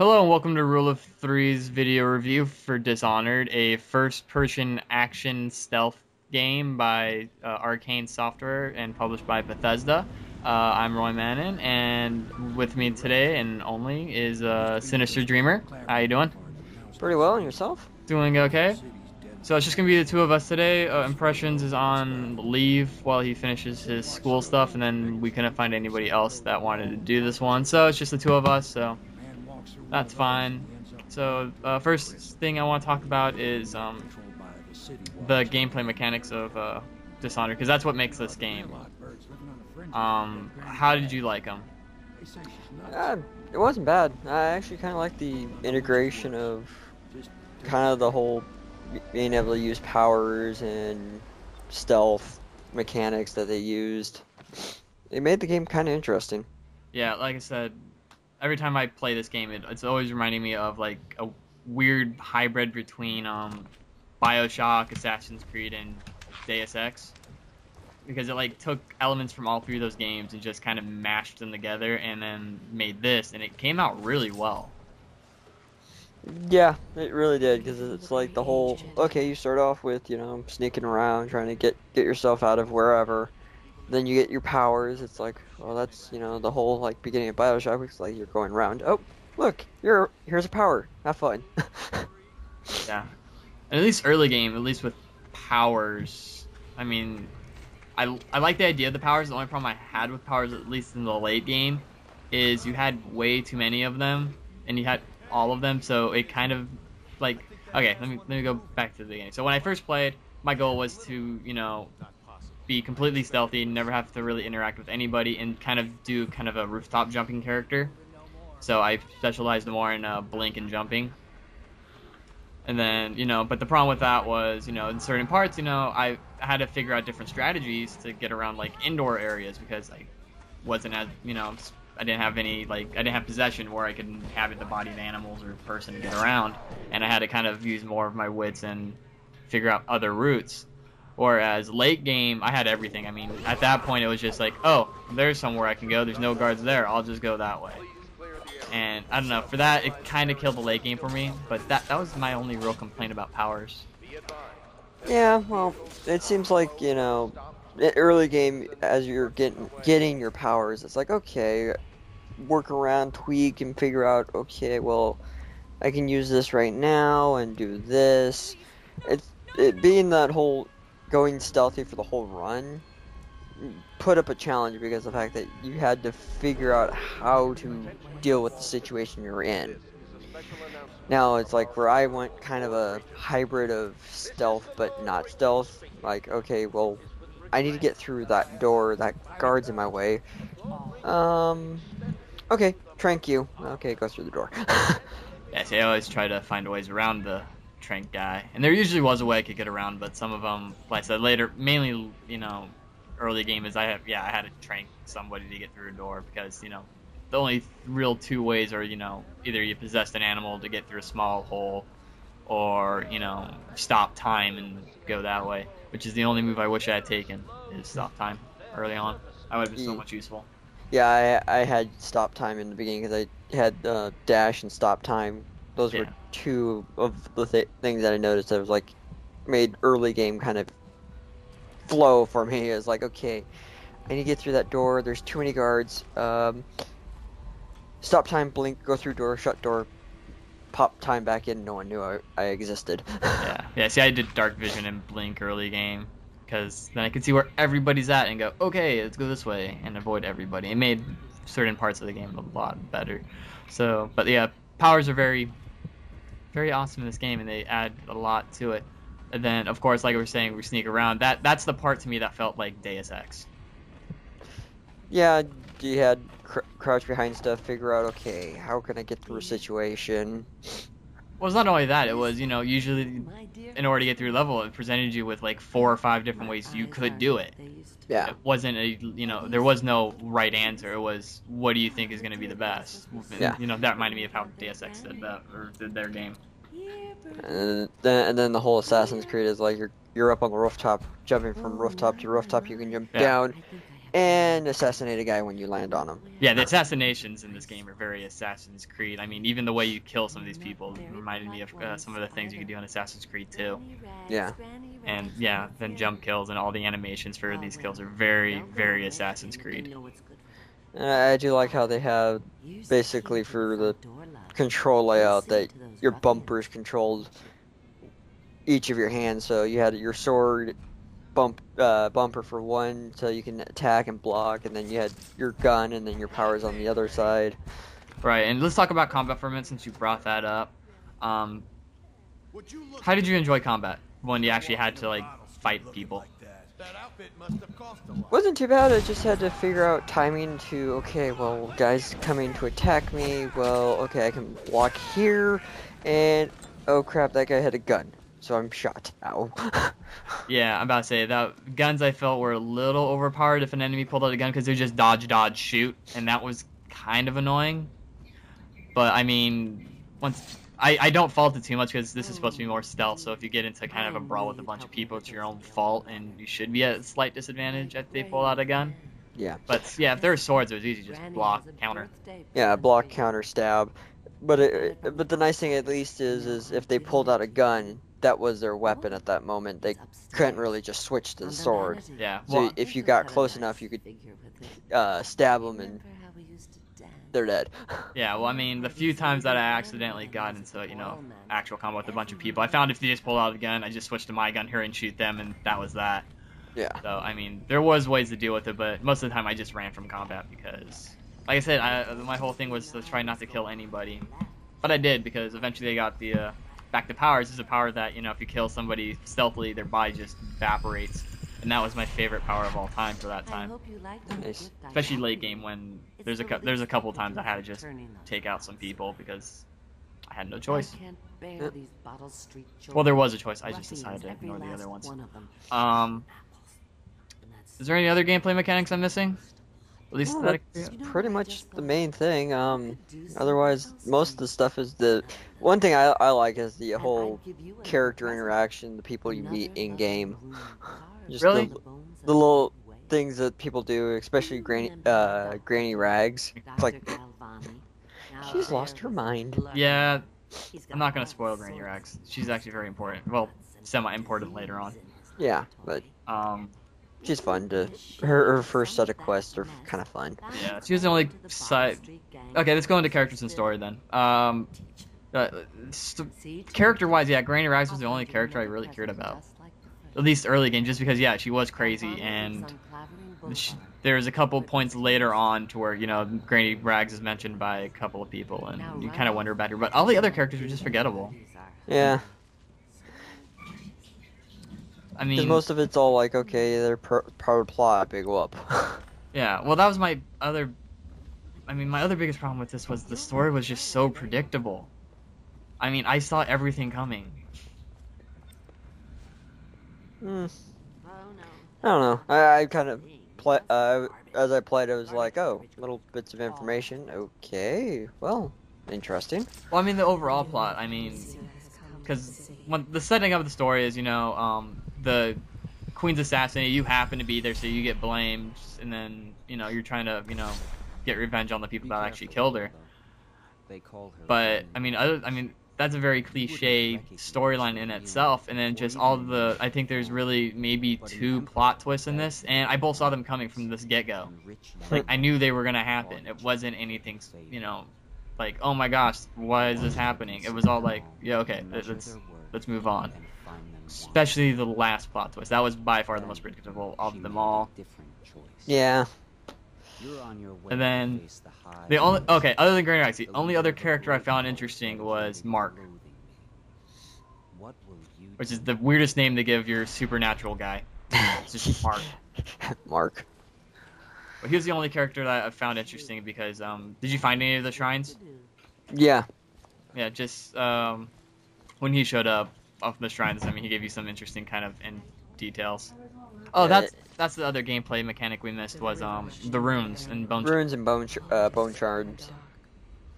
Hello and welcome to Rule of Three's video review for Dishonored, a first-person action stealth game by Arcane Software and published by Bethesda. I'm Roy Mannon, and with me today and only is Sinister Dreamer. How you doing? Pretty well, and yourself? Doing okay. So it's just gonna be the two of us today. Impressions is on leave while he finishes his school stuff, and then we couldn't find anybody else that wanted to do this one, so it's just the two of us. So that's fine. So first thing I want to talk about is the gameplay mechanics of Dishonored, because that's what makes this game. How did you like them? It wasn't bad. I actually kind of like the integration of kind of the whole being able to use powers and stealth mechanics that they used. It made the game kind of interesting. Yeah, like I said, every time I play this game, it's always reminding me of like a weird hybrid between BioShock, Assassin's Creed, and Deus Ex, because it like took elements from all three of those games and just kind of mashed them together and then made this, and it came out really well. Yeah, it really did, because it's like the whole, okay, you start off with, sneaking around, trying to get yourself out of wherever. Then you get your powers. It's like, well, that's, the whole, like, beginning of BioShock. It's like you're going around. Oh, look, here's a power. Have fun. Yeah. And at least early game, at least with powers, I mean, I like the idea of the powers. The only problem I had with powers, at least in the late game, is you had way too many of them, and you had all of them, so it kind of, like, okay, let me go back to the beginning. So when I first played, my goal was to, be completely stealthy, never have to really interact with anybody, and kind of do kind of a rooftop jumping character. So I specialized more in blink and jumping. And then, but the problem with that was, in certain parts, I had to figure out different strategies to get around, like, indoor areas, because I wasn't as, I didn't have any, like, I didn't have possession where I could inhabit the body of animals or person to get around, and I had to kind of use more of my wits and figure out other routes. Whereas late game, I had everything. I mean, at that point, it was just like, oh, there's somewhere I can go. There's no guards there. I'll just go that way. And I don't know, for that, it kind of killed the late game for me, but that was my only real complaint about powers. Yeah, well, it seems like, early game, as you're getting your powers, it's like, okay, work around, tweak, and figure out, okay, well, I can use this right now and do this. It being that whole going stealthy for the whole run put up a challenge because of the fact that you had to figure out how to deal with the situation you're in. Now it's like where I went kind of a hybrid of stealth but not stealth. Like, okay, well, I need to get through that door, that guard's in my way. Okay, trank you. Okay, go through the door. Yeah, see, I always try to find ways around the trank guy, and there usually was a way I could get around, but some of them, like I said, later, mainly, early game is I had to trank somebody to get through a door, because, the only real two ways are, either you possessed an animal to get through a small hole, or, stop time and go that way, which is the only move I wish I had taken, is stop time early on. That would have been so much useful. Yeah, I had stop time in the beginning because I had dash and stop time. Those were two of the things that I noticed that was like made early game kind of flow for me. It was like, okay, I need to get through that door. There's too many guards. Stop time, blink, go through door, shut door, pop time back in. No one knew I existed. Yeah. See, I did dark vision and blink early game, because then I could see where everybody's at and go, okay, let's go this way, and avoid everybody. It made certain parts of the game a lot better. So, but yeah, powers are very, very awesome in this game, and they add a lot to it. And then, of course, like we were saying, we sneak around. That's the part to me that felt like Deus Ex. Yeah, you had crouch behind stuff, figure out, okay, how can I get through a situation? Well, it's not only that. It was, usually in order to get through a level, it presented you with like 4 or 5 different ways you could do it. Yeah. It wasn't there was no right answer. It was, what do you think is going to be the best? Yeah. That reminded me of how Deus Ex did that, or did their game. And then the whole Assassin's Creed is like you're up on the rooftop, jumping from rooftop to rooftop. You can jump down, and assassinate a guy when you land on him. Yeah, the assassinations in this game are very Assassin's Creed. I mean, even the way you kill some of these people reminded me of some of the things you could do in Assassin's Creed 2. Yeah. And yeah, then jump kills and all the animations for these kills are very, very Assassin's Creed. And I do like how they have basically for the control layout that your bumpers controlled each of your hands. So you had your sword bumper for one, so you can attack and block, and then you had your gun, and then your powers on the other side. Right, and let's talk about combat for a minute since you brought that up. How did you enjoy combat when you actually had to like fight people? Wasn't too bad. I just had to figure out timing to, okay, well, guys coming to attack me. Well, okay, I can block here, and oh crap, that guy had a gun, so I'm shot. Ow. Yeah, I'm about to say that guns I felt were a little overpowered if an enemy pulled out a gun because they just dodge, dodge, shoot, and that was kind of annoying. But I mean, I don't fault it too much because this is supposed to be more stealth. So if you get into kind of a brawl with a bunch of people, it's your own fault, and you should be at a slight disadvantage if they pull out a gun. Yeah. But yeah, if there were swords, it was easy, just block, counter. Yeah, block, counter, stab. But the nice thing at least is if they pulled out a gun, that was their weapon at that moment. They couldn't really just switch to the sword. Yeah. So Well, if you got close enough, you could stab them and they're dead. yeah. Well, I mean, the few times that I accidentally got into actual combat with a bunch of people, I found if they just pulled out a gun, I just switched to my gun here and shoot them, and that was that. Yeah. So I mean, there was ways to deal with it, but most of the time I just ran from combat because, like I said, my whole thing was to try not to kill anybody. But I did because eventually they got the back to powers. This is a power that if you kill somebody stealthily, their body just evaporates, and that was my favorite power of all time for that time. Nice. Especially late game when there's a couple times I had to just take out some people because I had no choice. Well, there was a choice. I just decided to ignore the other ones. Is there any other gameplay mechanics I'm missing? At least Well, that's pretty much the main thing. Otherwise, most of the stuff is the one thing I like is the whole character interaction, the people you meet in game. Just Really? the little things that people do, especially Granny Rags. It's like she's lost her mind. Yeah, I'm not gonna spoil Granny Rags. She's actually very important. Well, semi-important later on. Yeah, but Um, she's fun to her first set of quests are kind of fun. yeah, she was the only side. Okay, let's go into characters and story then. Character-wise, yeah, Granny Rags was the only character I really cared about. At least early game, just because yeah, she was crazy, and there's a couple points later on to where Granny Rags is mentioned by a couple of people, and you kind of wonder about her. But all the other characters were just forgettable. Yeah. I Because mean, most of it's all like, okay, they're part of the plot, big whoop. yeah. Well, that was my other. I mean, my other biggest problem with this was the story was just so predictable. I mean, I saw everything coming. I don't know. I kind of as I played, I was like, oh, little bits of information. Okay, well, interesting. Well, I mean, the overall plot. I mean, because when the setting of the story is, the Queen's assassinated, you happen to be there, so you get blamed, and then you're trying to get revenge on the people that actually killed her. But I mean, that's a very cliche storyline in itself, and then just I think there's really maybe 2 plot twists in this, and I both saw them coming from this get-go. Like, I knew they were gonna happen. It wasn't anything, like, oh my gosh, why is this happening? It was all like, yeah, okay, let's move on. Especially the last plot twist. That was by far the most predictable of them all. Yeah. And then other than Granny Rags, the only other character I found interesting was Mark, which is the weirdest name to give your supernatural guy. It's just Mark. Mark. But he was the only character that I found interesting because did you find any of the shrines? Yeah. Yeah, just when he showed up off the shrines, I mean, he gave you some interesting kind of details. Oh, that's the other gameplay mechanic we missed was the runes and bone. Runes and bone shards.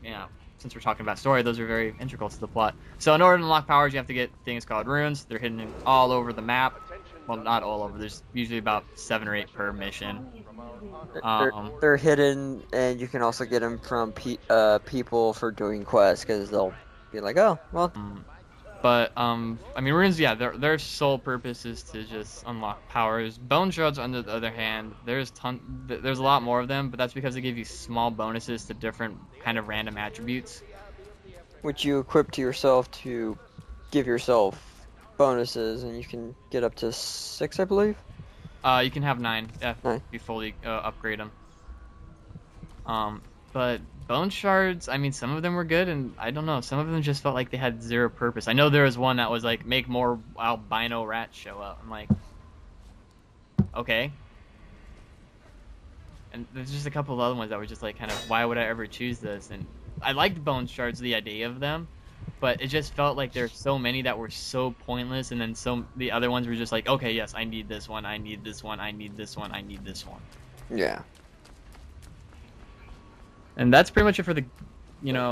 Yeah, since we're talking about story, those are very integral to the plot. So in order to unlock powers, you have to get things called runes. They're hidden all over the map. well, not all over. There's usually about 7 or 8 per mission. They're hidden, and you can also get them from people for doing quests because they'll be like, oh, well, But I mean, runes, yeah, their sole purpose is to just unlock powers. Bone shards, on the other hand, there's a lot more of them, but that's because they give you small bonuses to different kind of random attributes. which you equip to yourself to give yourself bonuses, and you can get up to 6, I believe. You can have 9 if 9. you fully upgrade them. But bone shards, I mean, some of them were good, and I don't know, some of them just felt like they had zero purpose. I know there was one that was like, make more albino rats show up. I'm like, okay. And there's just a couple of other ones that were just like, kind of, why would I ever choose this? And I liked bone shards, the idea of them, but it just felt like there's so many that were so pointless, and then the other ones were just like, okay, yes, I need this one, I need this one, I need this one, I need this one. Yeah. And that's pretty much it for the,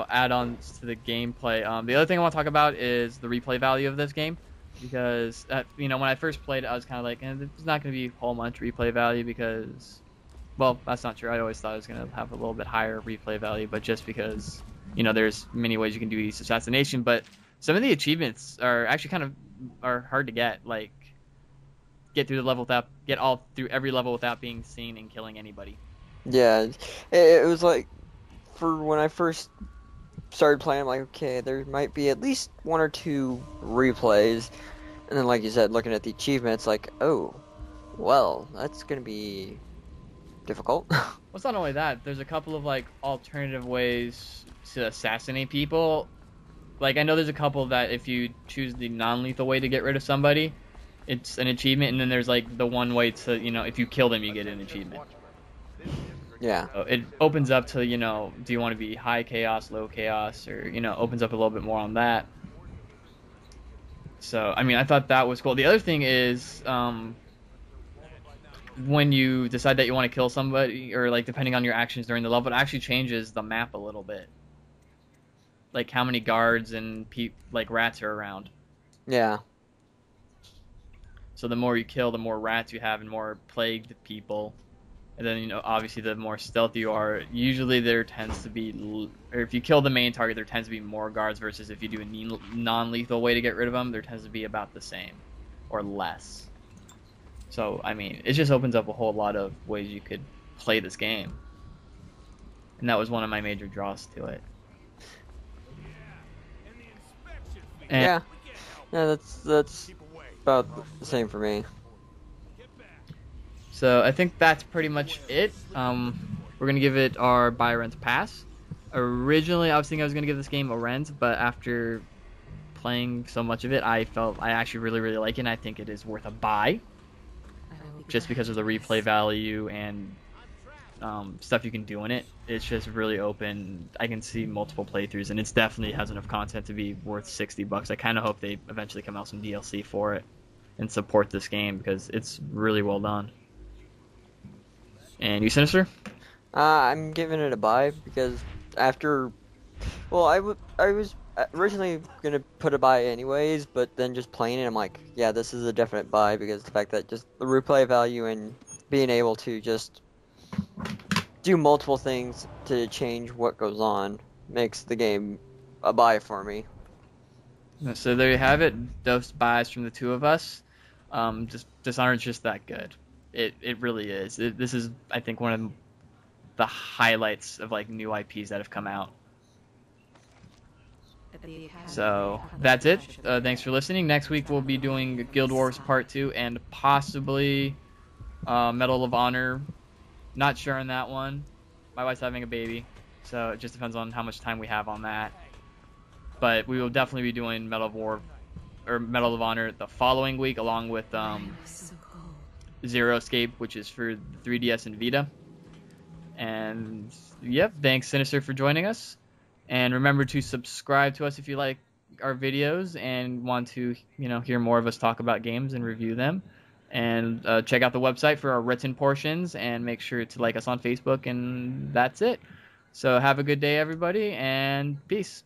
add-ons to the gameplay. The other thing I want to talk about is the replay value of this game, because when I first played it, I was kind of like, there's not going to be a whole bunch replay value because, well, that's not true. I always thought it was going to have a little bit higher replay value, but just because, there's many ways you can do each assassination, but some of the achievements are actually are hard to get, like get through the level without through every level without being seen and killing anybody. Yeah, it was like, for when I first started playing, I'm like, okay, there might be at least 1 or 2 replays, and then like you said, looking at the achievements, like, oh, well, that's gonna be difficult. Well, it's not only that. There's a couple of like alternative ways to assassinate people. Like, I know there's a couple that if you choose the non-lethal way to get rid of somebody, it's an achievement, and then there's like the one way to, if you kill them, you get an achievement. Yeah. So it opens up to, do you want to be high chaos, low chaos, or, opens up a little bit more on that. So, I mean, I thought that was cool. The other thing is, when you decide that you want to kill somebody, or like depending on your actions during the level, it actually changes the map a little bit. Like how many guards and like rats are around. Yeah. So the more you kill, the more rats you have and more plagued people. And then, obviously the more stealthy you are, usually there tends to be, or if you kill the main target, there tends to be more guards versus if you do a non-lethal way to get rid of them, there tends to be about the same or less. So, I mean, it just opens up a whole lot of ways you could play this game. And that was one of my major draws to it. And Yeah, that's about the same for me. So I think that's pretty much it. We're gonna give it our buy rent pass. Originally, I was thinking I was gonna give this game a rent, but after playing so much of it, I felt I actually really, really like it, and I think it is worth a buy. Just because of the replay value and stuff you can do in it. It's just really open. I can see multiple playthroughs, and it definitely has enough content to be worth $60. I kind of hope they eventually come out some DLC for it and support this game because it's really well done. And you, Sinister? I'm giving it a buy because well, I was originally gonna put a buy anyways, but then just playing it, I'm like, yeah, this is a definite buy because the fact that just the replay value and being able to just do multiple things to change what goes on makes the game a buy for me. So there you have it. Those buys from the two of us. Dishonored's just that good. It really is. This is, I think, one of the highlights of like new IPs that have come out. So that's it. Thanks for listening. Next week we'll be doing Guild Wars Part 2 and possibly Medal of Honor. Not sure on that one. My wife's having a baby, so it just depends on how much time we have on that. But we will definitely be doing Medal of Honor the following week, along with Zero Escape, which is for 3DS and Vita. And yep, thanks Sinister for joining us. And remember to subscribe to us if you like our videos and want to, hear more of us talk about games and review them. And check out the website for our written portions, and make sure to like us on Facebook, and that's it. So have a good day, everybody, and peace.